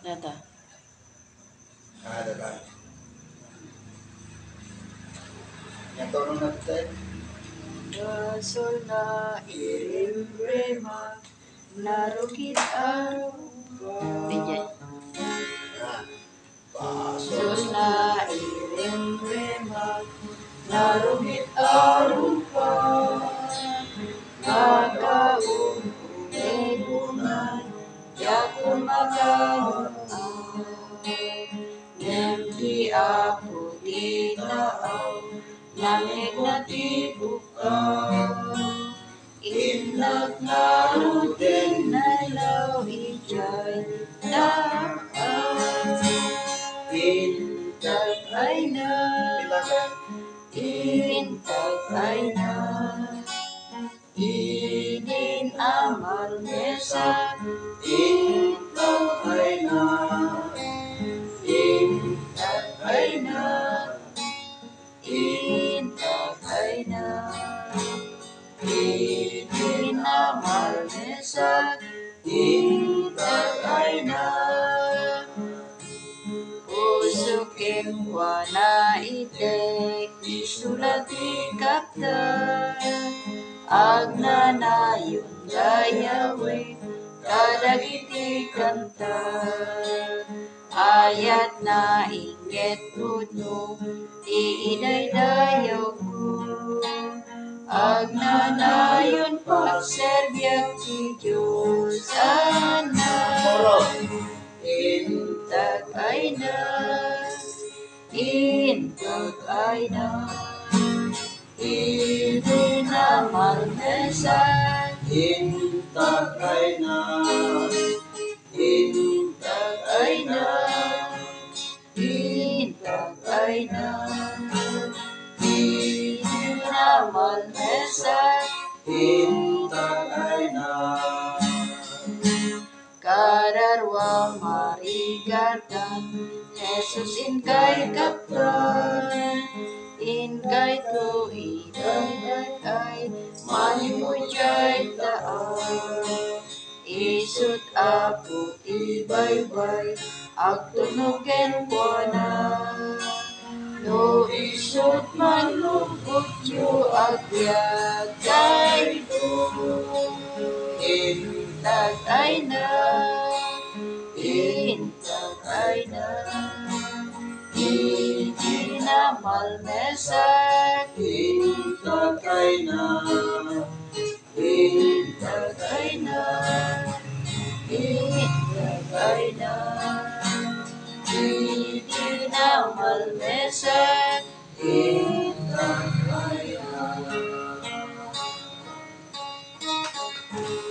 Nata. Ada kan? Yang tolong natin. Sol na irimrema narukit arupa. Tingnan. Sol na irimrema narukit arupa. Nakaumunegunan yakun makaon. Nemdi aku tinaaw langit na tibukaw. Inag narutin na law ijay daan. Intag ay na, intag ay na. Inin amal mesa, intag ay na. Intag ay na. Intag ay na. Inin amal mesa, intag ay na. Usukin wana itek, isulati kapta. Agnanayon gayawe, kadagiti kanta. Ayat na inget puno, iinay-dayaw ko. Agnanayon pagserbiak ti Diyos anak. Intag ay na, intag ay na. Idinamal mesa, Intag ay na. intag ay na. Intag ay na. Idinamal mesa, Intag ay na. kararwa marigatan, Jesus inkay kaptan. Inkay to idagay, manimujay taan. Isut ako tibaybay, agtunugen ko na. No isut manlupot yu agbyag kay ko. Intag ay na, intag ay na. Idinamal mesa, Intag ay na. intag ay na. Intag ay na. Idinamal mesa,